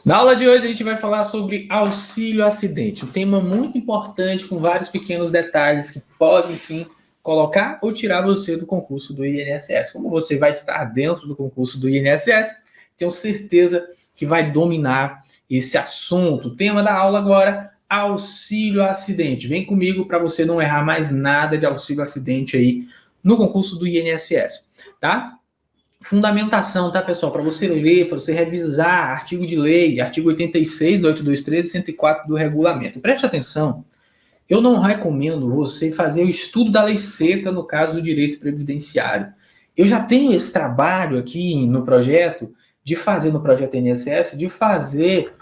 Na aula de hoje a gente vai falar sobre auxílio acidente, um tema muito importante com vários pequenos detalhes que podem sim colocar ou tirar você do concurso do INSS. Como você vai estar dentro do concurso do INSS, tenho certeza que vai dominar esse assunto. O tema da aula agora, auxílio acidente. Vem comigo para você não errar mais nada de auxílio acidente aí no concurso do INSS, tá? Fundamentação, tá, pessoal? Para você ler, para você revisar artigo de lei, artigo 86 do 823 e 104 do regulamento. Preste atenção, eu não recomendo você fazer o estudo da lei seca no caso do direito previdenciário. Eu já tenho esse trabalho aqui no projeto, de fazer no projeto INSS, de fazer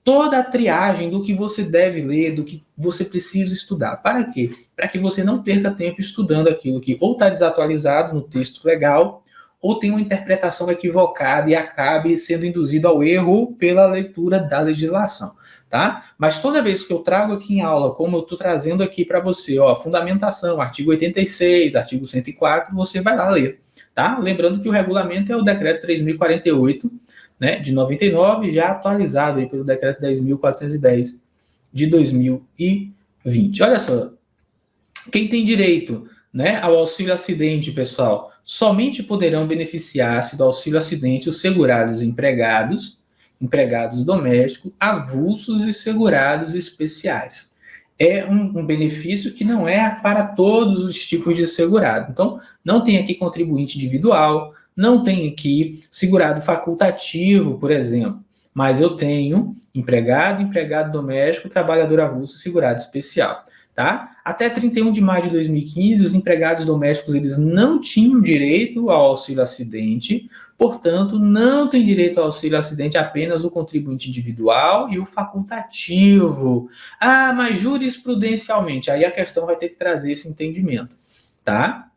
toda a triagem do que você deve ler, do que você precisa estudar. Para quê? Para que você não perca tempo estudando aquilo que ou está desatualizado no texto legal, ou tem uma interpretação equivocada e acabe sendo induzido ao erro pela leitura da legislação, tá? Mas toda vez que eu trago aqui em aula, como eu estou trazendo aqui para você, ó, fundamentação, artigo 86, artigo 104, você vai lá ler, tá? Lembrando que o regulamento é o decreto 3.048, né, de 99, já atualizado aí pelo decreto 10.410 de 2020. Olha só, quem tem direito, né, ao auxílio acidente, pessoal, somente poderão beneficiar-se do auxílio acidente os segurados empregados, empregados domésticos, avulsos e segurados especiais. É um benefício que não é para todos os tipos de segurado. Então, não tem aqui contribuinte individual, não tem aqui segurado facultativo, por exemplo, mas eu tenho empregado, empregado doméstico, trabalhador avulso e segurado especial. Tá? Até 31 de maio de 2015, os empregados domésticos eles não tinham direito ao auxílio acidente, portanto, não tem direito ao auxílio acidente apenas o contribuinte individual e o facultativo. Ah, mas jurisprudencialmente, aí a questão vai ter que trazer esse entendimento, tá?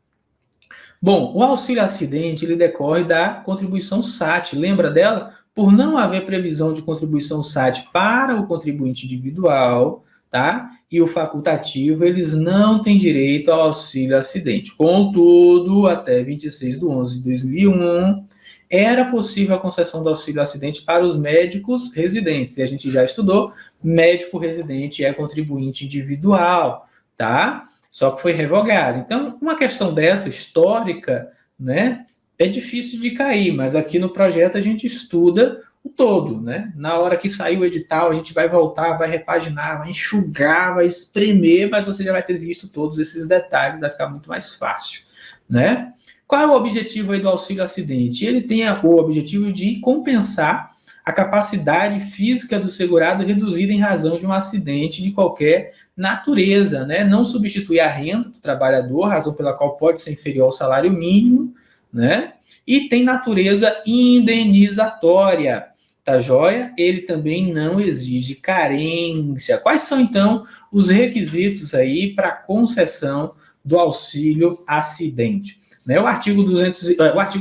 Bom, o auxílio acidente ele decorre da contribuição SAT, lembra dela? Por não haver previsão de contribuição SAT para o contribuinte individual, tá? E o facultativo, eles não têm direito ao auxílio acidente. Contudo, até 26 de 11 de 2001, era possível a concessão do auxílio acidente para os médicos residentes. E a gente já estudou, médico residente é contribuinte individual, tá? Só que foi revogado. Então, uma questão dessa, histórica, né, é difícil de cair, mas aqui no projeto a gente estuda o todo, né? Na hora que sair o edital, a gente vai voltar, vai repaginar, vai enxugar, vai espremer, mas você já vai ter visto todos esses detalhes, vai ficar muito mais fácil, né? Qual é o objetivo aí do auxílio acidente? Ele tem o objetivo de compensar a capacidade física do segurado reduzida em razão de um acidente de qualquer natureza, né? Não substituir a renda do trabalhador, razão pela qual pode ser inferior ao salário mínimo, né? E tem natureza indenizatória, tá joia? Ele também não exige carência. Quais são, então, os requisitos aí para concessão do auxílio acidente? Né? O artigo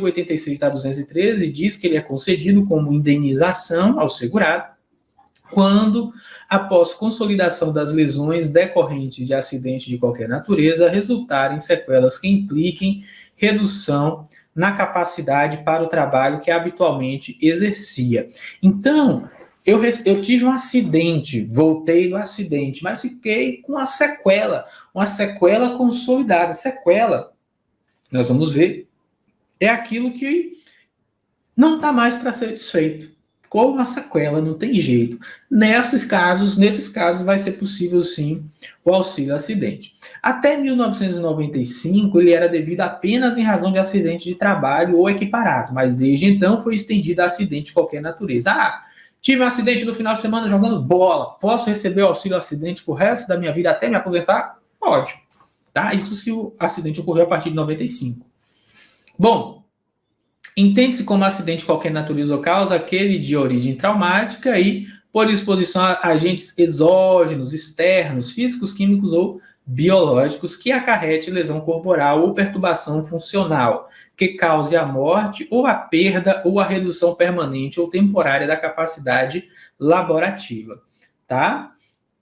86 da 213 diz que ele é concedido como indenização ao segurado quando, após consolidação das lesões decorrentes de acidente de qualquer natureza, resultarem sequelas que impliquem redução na capacidade para o trabalho que habitualmente exercia. Então, eu tive um acidente, voltei do acidente, mas fiquei com uma sequela consolidada. Sequela, nós vamos ver, é aquilo que não está mais para ser desfeito. Ficou uma sequela, não tem jeito. Nesses casos vai ser possível sim o auxílio acidente. Até 1995 ele era devido apenas em razão de acidente de trabalho ou equiparado, mas desde então foi estendido a acidente de qualquer natureza. Ah, tive um acidente no final de semana jogando bola, posso receber o auxílio acidente pro resto da minha vida até me aposentar? Pode. Tá? Isso se o acidente ocorreu a partir de 95. Bom, entende-se como acidente de qualquer natureza ou causa aquele de origem traumática e por exposição a agentes exógenos, externos, físicos, químicos ou biológicos que acarrete lesão corporal ou perturbação funcional, que cause a morte ou a perda ou a redução permanente ou temporária da capacidade laborativa, tá?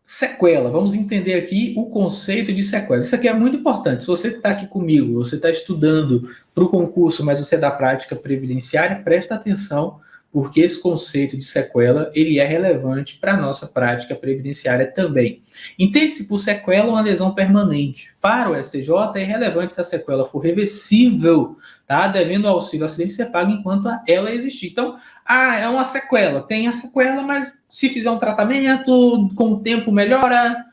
Sequela, vamos entender aqui o conceito de sequela. Isso aqui é muito importante. Se você está aqui comigo, você está estudando para o concurso, mas você é da prática previdenciária, presta atenção porque esse conceito de sequela ele é relevante para a nossa prática previdenciária também. Entende-se por sequela uma lesão permanente. Para o STJ, é irrelevante se a sequela for reversível, tá? Devendo ao auxílio acidente ser pago enquanto ela existir. Então, é uma sequela. Tem a sequela, mas se fizer um tratamento, com o tempo melhora.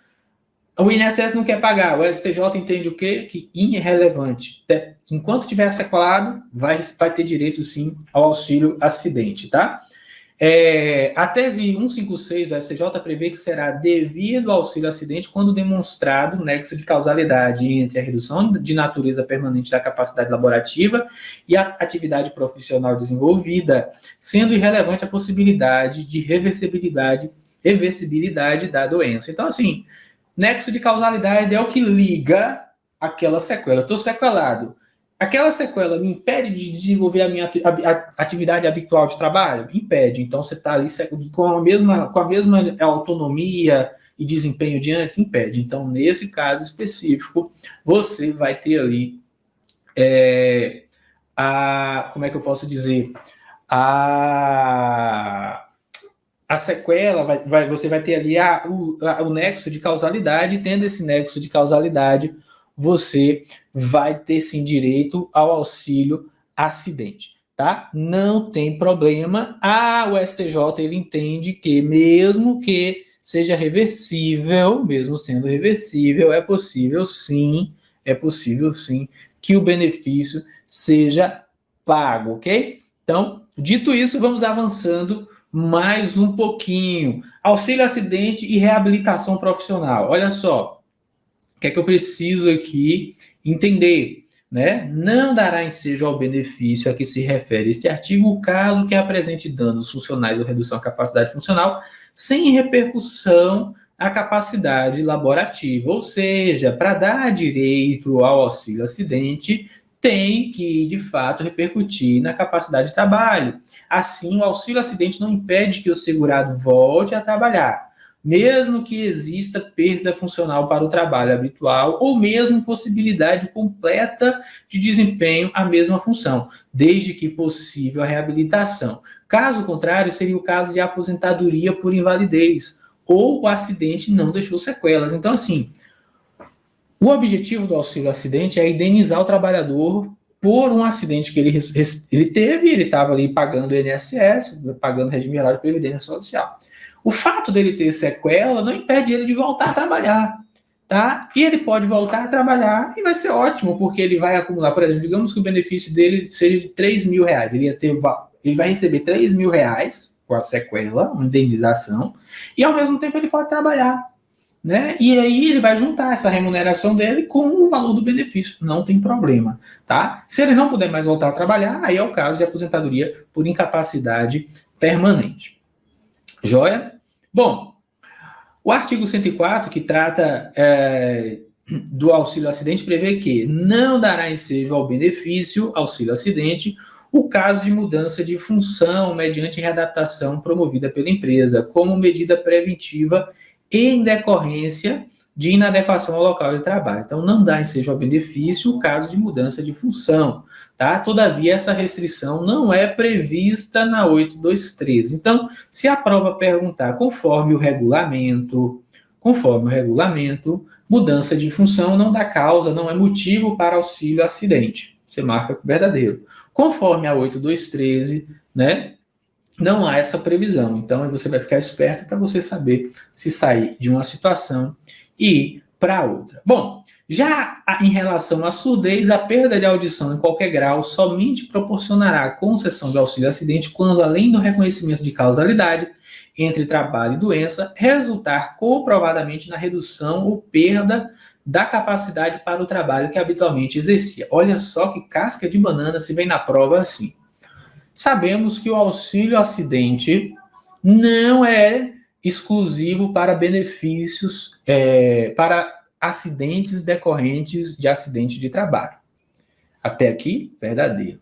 O INSS não quer pagar, o STJ entende o quê? Que irrelevante. Enquanto tiver sequelado, vai ter direito, sim, ao auxílio acidente, tá? A tese 156 do STJ prevê que será devido ao auxílio acidente quando demonstrado o nexo de causalidade entre a redução de natureza permanente da capacidade laborativa e a atividade profissional desenvolvida, sendo irrelevante a possibilidade de reversibilidade da doença. Então, assim, nexo de causalidade é o que liga aquela sequela. Eu estou sequelado. Aquela sequela me impede de desenvolver a minha atividade habitual de trabalho? Impede. Então, você está ali com a mesma autonomia e desempenho de antes? Impede. Então, nesse caso específico, você vai ter ali como é que eu posso dizer? A sequela, você vai ter ali o nexo de causalidade, tendo esse nexo de causalidade, você vai ter sim direito ao auxílio acidente, tá? Não tem problema. O STJ ele entende que mesmo que seja reversível, mesmo sendo reversível, é possível sim que o benefício seja pago, ok? Então, dito isso, vamos avançando mais um pouquinho. Auxílio acidente e reabilitação profissional. Olha só, o que é que eu preciso aqui entender, né? Não dará ensejo ao benefício a que se refere este artigo o caso que apresente danos funcionais ou redução à capacidade funcional sem repercussão à capacidade laborativa. Ou seja, para dar direito ao auxílio acidente, tem que, de fato, repercutir na capacidade de trabalho. Assim, o auxílio acidente não impede que o segurado volte a trabalhar, mesmo que exista perda funcional para o trabalho habitual ou mesmo impossibilidade completa de desempenho à mesma função, desde que possível a reabilitação. Caso contrário, seria o caso de aposentadoria por invalidez ou o acidente não deixou sequelas. Então, assim, o objetivo do auxílio acidente é indenizar o trabalhador por um acidente que ele teve, ele estava ali pagando o INSS, pagando regime geral de previdência social. O fato dele ter sequela não impede ele de voltar a trabalhar, tá? E ele pode voltar a trabalhar e vai ser ótimo, porque ele vai acumular, por exemplo, digamos que o benefício dele seja de R$3.000, ele vai receber R$3.000 com a sequela, uma indenização, e ao mesmo tempo ele pode trabalhar, né? E aí ele vai juntar essa remuneração dele com o valor do benefício, não tem problema, tá? Se ele não puder mais voltar a trabalhar, aí é o caso de aposentadoria por incapacidade permanente. Joia? Bom, o artigo 104, que trata do auxílio acidente, prevê que não dará ensejo ao benefício auxílio acidente o caso de mudança de função mediante readaptação promovida pela empresa, como medida preventiva em decorrência de inadequação ao local de trabalho. Então, não dá ensejo ao benefício o caso de mudança de função, tá? Todavia, essa restrição não é prevista na 8213. Então, se a prova perguntar conforme o regulamento, mudança de função não dá causa, não é motivo para auxílio acidente. Você marca verdadeiro. Conforme a 8213, né? Não há essa previsão. Então, você vai ficar esperto para você saber se sair de uma situação e ir para outra. Bom, já em relação à surdez, a perda de audição em qualquer grau somente proporcionará a concessão do auxílio acidente quando, além do reconhecimento de causalidade entre trabalho e doença, resultar comprovadamente na redução ou perda da capacidade para o trabalho que habitualmente exercia. Olha só que casca de banana se vem na prova assim. Sabemos que o auxílio acidente não é exclusivo para benefícios, para acidentes decorrentes de acidente de trabalho. Até aqui, verdadeiro.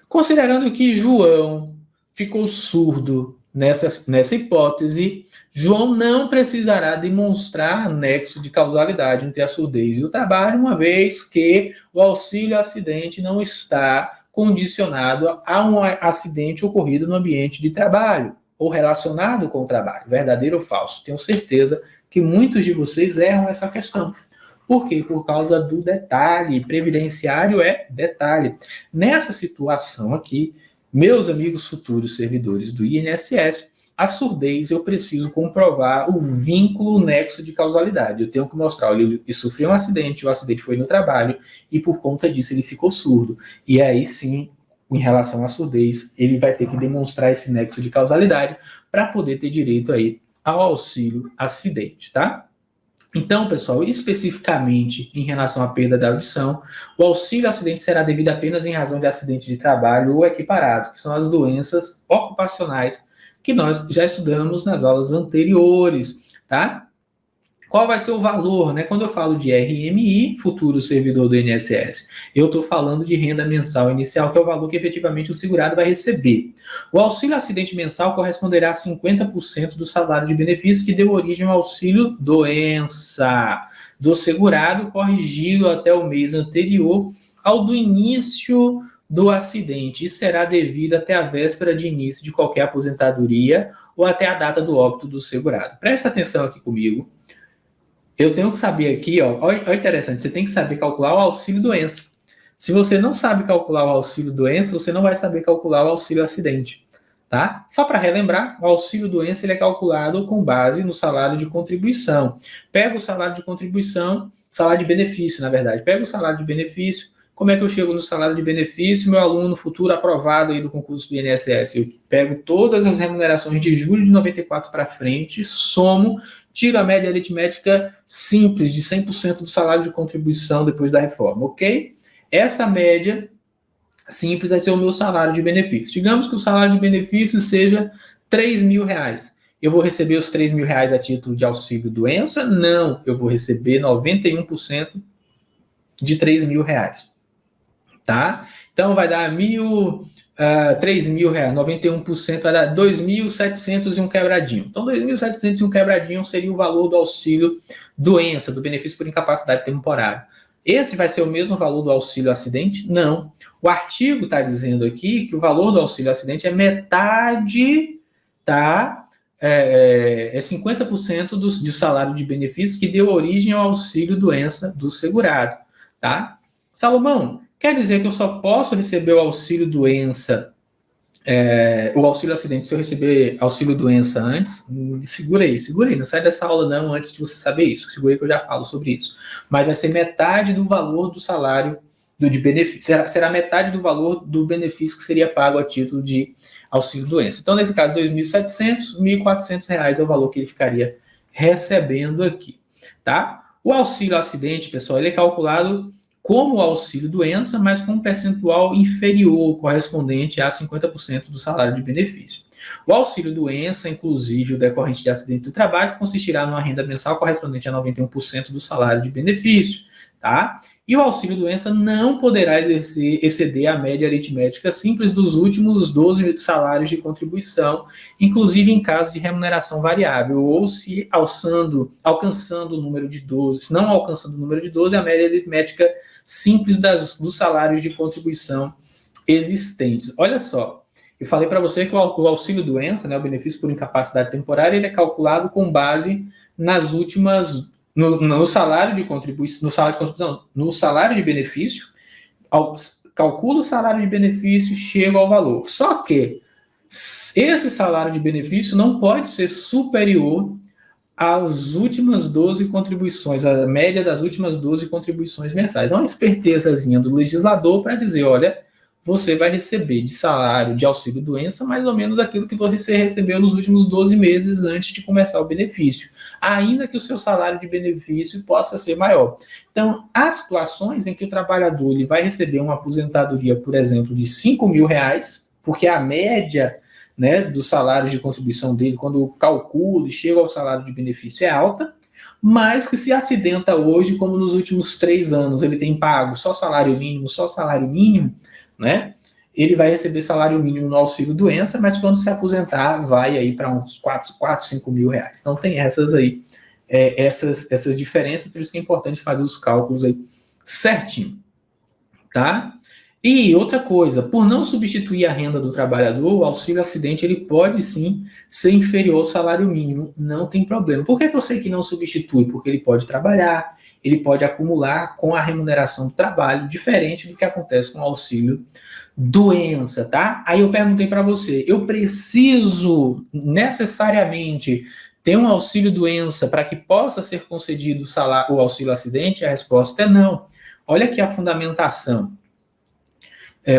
Considerando que João ficou surdo nessa hipótese, João não precisará demonstrar nexo de causalidade entre a surdez e o trabalho, uma vez que o auxílio acidente não está condicionado a um acidente ocorrido no ambiente de trabalho ou relacionado com o trabalho. Verdadeiro ou falso? Tenho certeza que muitos de vocês erram essa questão. Por quê? Por causa do detalhe. Previdenciário é detalhe. Nessa situação aqui, meus amigos futuros servidores do INSS, a surdez eu preciso comprovar o vínculo nexo de causalidade. Eu tenho que mostrar, olha, ele sofreu um acidente, o acidente foi no trabalho e por conta disso ele ficou surdo. E aí sim, em relação à surdez, ele vai ter que demonstrar esse nexo de causalidade para poder ter direito aí ao auxílio acidente, tá? Então, pessoal, especificamente em relação à perda da audição, o auxílio acidente será devido apenas em razão de acidente de trabalho ou equiparado, que são as doenças ocupacionais que nós já estudamos nas aulas anteriores, tá? Qual vai ser o valor, né? Quando eu falo de RMI, futuro servidor do INSS, eu estou falando de renda mensal inicial, que é o valor que efetivamente o segurado vai receber. O auxílio acidente mensal corresponderá a 50% do salário de benefício que deu origem ao auxílio doença do segurado, corrigido até o mês anterior ao do início do acidente e será devido até a véspera de início de qualquer aposentadoria ou até a data do óbito do segurado. Presta atenção aqui comigo. Eu tenho que saber aqui, ó, olha interessante, você tem que saber calcular o auxílio doença. Se você não sabe calcular o auxílio doença, você não vai saber calcular o auxílio acidente, tá? Só para relembrar, o auxílio doença ele é calculado com base no salário de contribuição. Pega o salário de contribuição, salário de benefício, na verdade. Pega o salário de benefício. Como é que eu chego no salário de benefício, meu aluno futuro aprovado aí do concurso do INSS? Eu pego todas as remunerações de julho de 94 para frente, somo, tiro a média aritmética simples de 100% do salário de contribuição depois da reforma, ok? Essa média simples vai ser o meu salário de benefício. Digamos que o salário de benefício seja R$3.000. Eu vou receber os R$3.000 a título de auxílio doença? Não, eu vou receber 91% de R$3.000. Tá? Então vai dar R$3.000, 91% vai dar 2.700 e um quebradinho. Então 2.700 e um quebradinho seria o valor do auxílio doença, do benefício por incapacidade temporária. Esse vai ser o mesmo valor do auxílio acidente? Não. O artigo está dizendo aqui que o valor do auxílio acidente é metade, tá? É 50% do salário de benefício que deu origem ao auxílio doença do segurado, tá? Salomão, quer dizer que eu só posso receber o auxílio doença, o auxílio acidente, se eu receber auxílio doença antes? Segura aí, não sai dessa aula não antes de você saber isso. Segura aí que eu já falo sobre isso. Mas vai ser metade do valor do salário de benefício. Será metade do valor do benefício que seria pago a título de auxílio doença. Então, nesse caso, R$2.700, R$1.400 é o valor que ele ficaria recebendo aqui, tá? O auxílio acidente, pessoal, ele é calculado como o auxílio doença, mas com um percentual inferior, correspondente a 50% do salário de benefício. O auxílio doença, inclusive o decorrente de acidente do trabalho, consistirá numa renda mensal correspondente a 91% do salário de benefício, tá? E o auxílio doença não poderá exceder a média aritmética simples dos últimos 12 salários de contribuição, inclusive em caso de remuneração variável, ou se alcançando o número de 12, se não alcançando o número de 12, a média aritmética simples dos salários de contribuição existentes. Olha só, eu falei para você que o auxílio-doença, né, o benefício por incapacidade temporária, ele é calculado com base nas últimas, no salário de contribuição, no salário de benefício, calcula o salário de benefício, chega ao valor. Só que esse salário de benefício não pode ser superior as últimas 12 contribuições, a média das últimas 12 contribuições mensais. É uma espertezazinha do legislador para dizer, olha, você vai receber de salário de auxílio-doença mais ou menos aquilo que você recebeu nos últimos 12 meses antes de começar o benefício, ainda que o seu salário de benefício possa ser maior. Então, há situações em que o trabalhador ele vai receber uma aposentadoria, por exemplo, de R$5.000, porque a média, né, dos salários de contribuição dele, quando calcula e chega ao salário de benefício, é alta, mas que se acidenta hoje, como nos últimos 3 anos ele tem pago só salário mínimo, né, ele vai receber salário mínimo no auxílio-doença, mas quando se aposentar, vai aí para uns 4, 5 mil reais. Então tem essas aí, essas diferenças, por isso que é importante fazer os cálculos aí certinho, tá? E outra coisa, por não substituir a renda do trabalhador, o auxílio acidente ele pode sim ser inferior ao salário mínimo, não tem problema. Por que eu sei que não substitui? Porque ele pode trabalhar, ele pode acumular com a remuneração do trabalho, diferente do que acontece com o auxílio doença, tá? Aí eu perguntei para você, eu preciso necessariamente ter um auxílio doença para que possa ser concedido o auxílio acidente? A resposta é não. Olha aqui a fundamentação.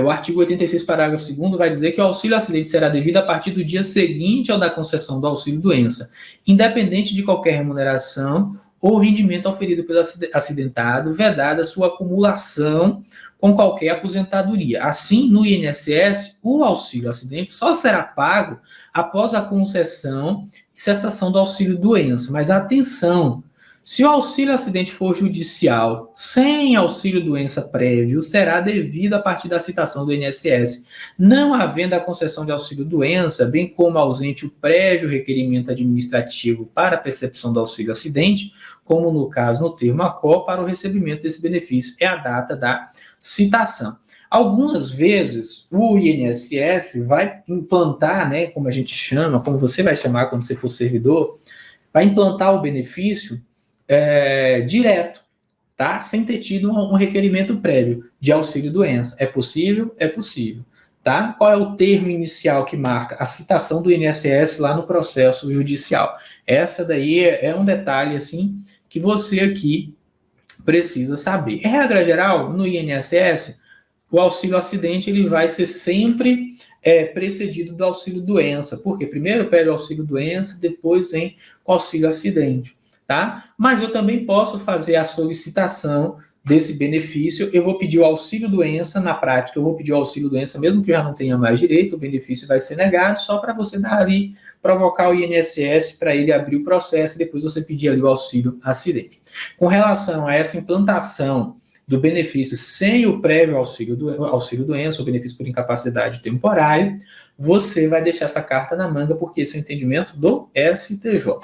O artigo 86, parágrafo 2º, vai dizer que o auxílio acidente será devido a partir do dia seguinte ao da concessão do auxílio doença, independente de qualquer remuneração ou rendimento oferido pelo acidentado, vedada sua acumulação com qualquer aposentadoria. Assim, no INSS, o auxílio acidente só será pago após a concessão e cessação do auxílio doença. Mas atenção, se o auxílio acidente for judicial, sem auxílio doença prévio, será devido a partir da citação do INSS. Não havendo a concessão de auxílio doença, bem como ausente o prévio requerimento administrativo para a percepção do auxílio acidente, como no caso no termo ACO, para o recebimento desse benefício é a data da citação. Algumas vezes o INSS vai implantar, né, como a gente chama, como você vai chamar quando você for servidor, vai implantar o benefício direto, tá? Sem ter tido um requerimento prévio de auxílio doença. É possível? É possível, tá? Qual é o termo inicial que marca a citação do INSS lá no processo judicial? Essa daí é um detalhe, assim, que você aqui precisa saber. Em regra geral, no INSS, o auxílio acidente ele vai ser sempre precedido do auxílio doença. Por quê? Primeiro pede o auxílio doença, depois vem o auxílio acidente. Tá? Mas eu também posso fazer a solicitação desse benefício. Eu vou pedir o auxílio doença, na prática eu vou pedir o auxílio doença, mesmo que eu já não tenha mais direito, o benefício vai ser negado, só para você dar ali, provocar o INSS para ele abrir o processo e depois você pedir ali o auxílio acidente. Com relação a essa implantação do benefício sem o prévio auxílio doença, o benefício por incapacidade temporária, você vai deixar essa carta na manga, porque esse é o entendimento do STJ.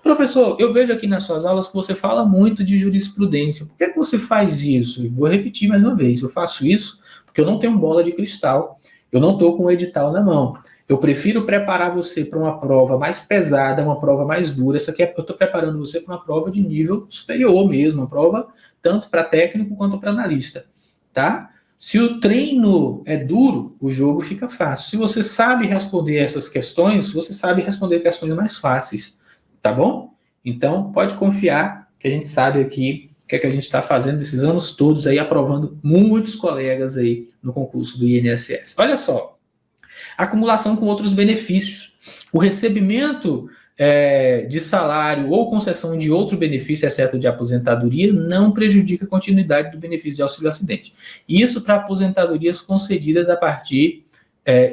Professor, eu vejo aqui nas suas aulas que você fala muito de jurisprudência. Por que você faz isso? Eu vou repetir mais uma vez. Eu faço isso porque eu não tenho bola de cristal, eu não estou com o edital na mão. Eu prefiro preparar você para uma prova mais pesada, uma prova mais dura. Essa aqui eu estou preparando você para uma prova de nível superior mesmo, uma prova tanto para técnico quanto para analista, tá? Se o treino é duro, o jogo fica fácil. Se você sabe responder essas questões, você sabe responder questões mais fáceis, tá bom? Então, pode confiar que a gente sabe aqui o que é que a gente está fazendo esses anos todos aí, aprovando muitos colegas aí no concurso do INSS. Olha só, acumulação com outros benefícios. O recebimento de salário ou concessão de outro benefício, exceto de aposentadoria, não prejudica a continuidade do benefício de auxílio acidente. Isso para aposentadorias concedidas a partir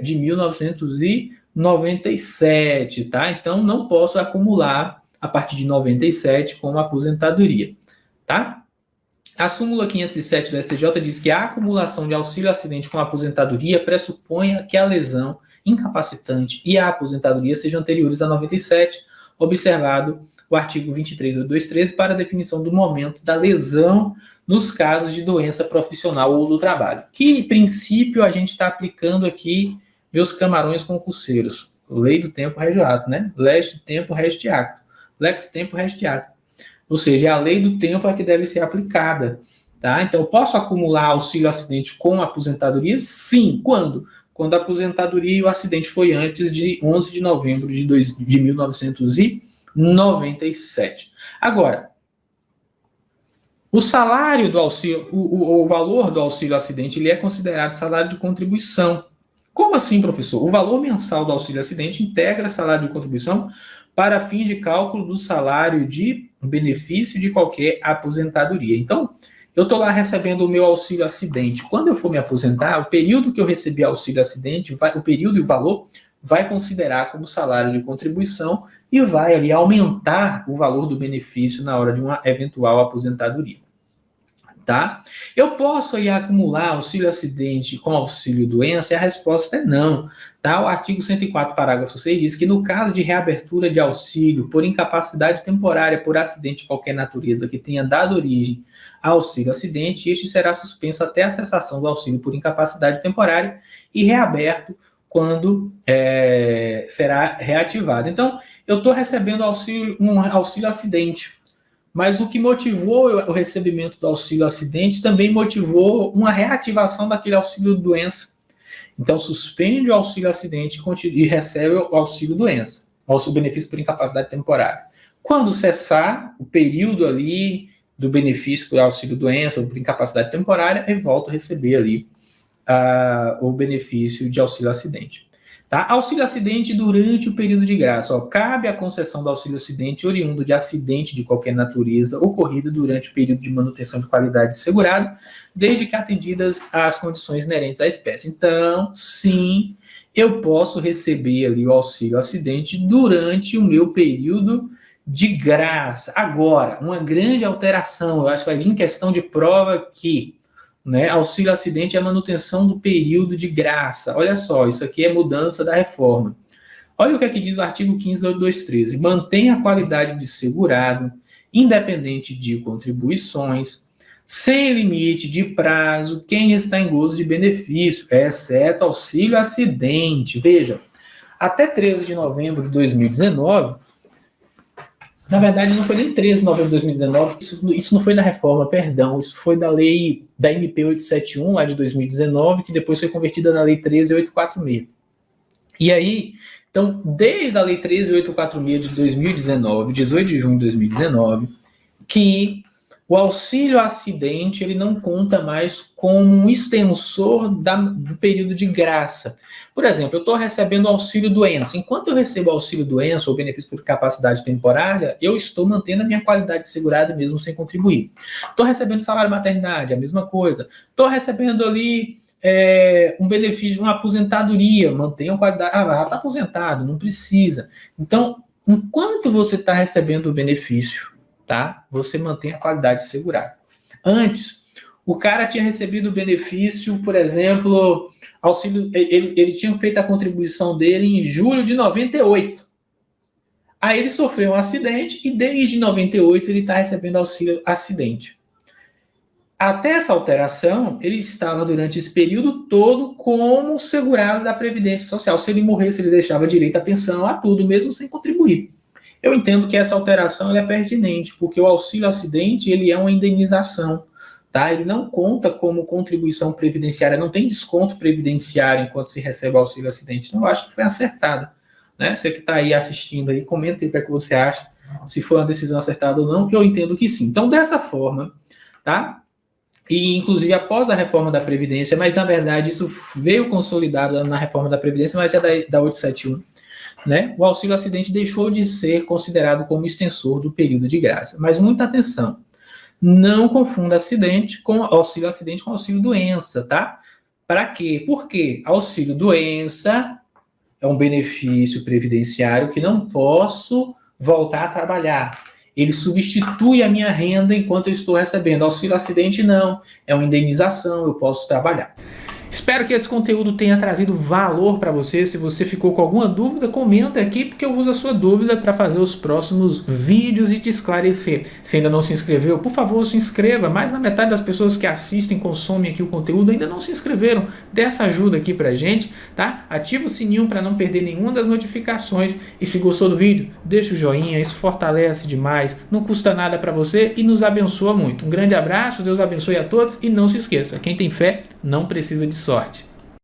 de 1997, tá? Então, não posso acumular a partir de 97 com a aposentadoria, tá? A súmula 507 do STJ diz que a acumulação de auxílio acidente com a aposentadoria pressupõe que a lesão incapacitante e a aposentadoria sejam anteriores a 97, observado o artigo 23.823 para a definição do momento da lesão nos casos de doença profissional ou do trabalho. Que princípio a gente está aplicando aqui, meus camarões concurseiros? Lei do tempo rege acto, né? Lex tempo reste acto. Lex tempo reste acto. Ou seja, é a lei do tempo é que deve ser aplicada. Tá? Então, eu posso acumular auxílio acidente com aposentadoria? Sim. Quando? Quando a aposentadoria e o acidente foi antes de 11 de novembro de 1997. Agora, o salário do auxílio, o valor do auxílio acidente, ele é considerado salário de contribuição. Como assim, professor? O valor mensal do auxílio acidente integra salário de contribuição para fim de cálculo do salário de benefício de qualquer aposentadoria. Então, eu estou lá recebendo o meu auxílio acidente. Quando eu for me aposentar, o período que eu recebi auxílio acidente, o período e o valor, vai considerar como salário de contribuição e vai ali aumentar o valor do benefício na hora de uma eventual aposentadoria. Tá? Eu posso aí acumular auxílio acidente com auxílio doença? E a resposta é não. Tá? O artigo 104, parágrafo 6 diz que no caso de reabertura de auxílio por incapacidade temporária por acidente de qualquer natureza que tenha dado origem ao auxílio acidente, este será suspenso até a cessação do auxílio por incapacidade temporária e reaberto quando será reativado. Então, eu estou recebendo um auxílio acidente. Mas o que motivou o recebimento do auxílio acidente também motivou uma reativação daquele auxílio doença. Então, suspende o auxílio acidente e recebe o auxílio doença, o benefício por incapacidade temporária. Quando cessar o período ali do benefício por auxílio doença ou por incapacidade temporária, eu volto a receber ali o benefício de auxílio acidente. Tá? Auxílio acidente durante o período de graça. Cabe a concessão do auxílio acidente oriundo de acidente de qualquer natureza ocorrido durante o período de manutenção de qualidade segurado, desde que atendidas as condições inerentes à espécie. Então, sim, eu posso receber ali o auxílio acidente durante o meu período de graça. Agora, uma grande alteração, eu acho que vai vir questão de prova aqui. Né? Auxílio acidente é a manutenção do período de graça. Olha só, isso aqui é mudança da reforma. Olha o que aqui diz o artigo 15 da 8213. Mantém a qualidade de segurado, independente de contribuições, sem limite de prazo, quem está em gozo de benefício, exceto auxílio acidente. Veja, até 13 de novembro de 2019, na verdade, não foi nem 13 de novembro de 2019, isso não foi da reforma, perdão, isso foi da lei da MP 871, lá de 2019, que depois foi convertida na lei 13846. E aí, então, desde a lei 13846 de 2019, 18 de junho de 2019, que o auxílio acidente ele não conta mais como um extensor do período de graça. Por exemplo, eu estou recebendo auxílio doença. Enquanto eu recebo auxílio doença ou benefício por capacidade temporária, eu estou mantendo a minha qualidade segurada mesmo sem contribuir. Estou recebendo salário maternidade, a mesma coisa. Estou recebendo ali um benefício, uma aposentadoria, mantenho a qualidade. Já está aposentado, não precisa. Então, enquanto você está recebendo o benefício, tá? Você mantém a qualidade segurada. Antes, o cara tinha recebido o benefício, por exemplo, auxílio, ele tinha feito a contribuição dele em julho de 98. Aí ele sofreu um acidente e desde 98 ele está recebendo auxílio acidente. Até essa alteração, ele estava durante esse período todo como segurado da Previdência Social. Se ele morresse, ele deixava direito à pensão, a tudo, mesmo sem contribuir. Eu entendo que essa alteração é pertinente, porque o auxílio acidente ele é uma indenização. Tá? Ele não conta como contribuição previdenciária, não tem desconto previdenciário enquanto se recebe auxílio acidente. Então, eu acho que foi acertado. Né? Você que está aí assistindo, aí, comenta aí para que você acha se foi uma decisão acertada ou não, que eu entendo que sim. Então, dessa forma, tá? E, inclusive, após a reforma da Previdência, mas, na verdade, isso veio consolidado na reforma da Previdência, mas é da 871, né? O auxílio acidente deixou de ser considerado como extensor do período de graça. Mas, muita atenção. Não confunda auxílio acidente com auxílio doença, tá? Para quê? Porque auxílio doença é um benefício previdenciário que não posso voltar a trabalhar. Ele substitui a minha renda enquanto eu estou recebendo. Auxílio acidente não, é uma indenização, eu posso trabalhar. Espero que esse conteúdo tenha trazido valor para você. Se você ficou com alguma dúvida, comenta aqui, porque eu uso a sua dúvida para fazer os próximos vídeos e te esclarecer. Se ainda não se inscreveu, por favor, se inscreva. Mais da metade das pessoas que assistem, consomem aqui o conteúdo, ainda não se inscreveram. Dê essa ajuda aqui para a gente, tá? Ativa o sininho para não perder nenhuma das notificações. E se gostou do vídeo, deixa o joinha, isso fortalece demais. Não custa nada para você e nos abençoa muito. Um grande abraço, Deus abençoe a todos e não se esqueça, quem tem fé não precisa de sorte.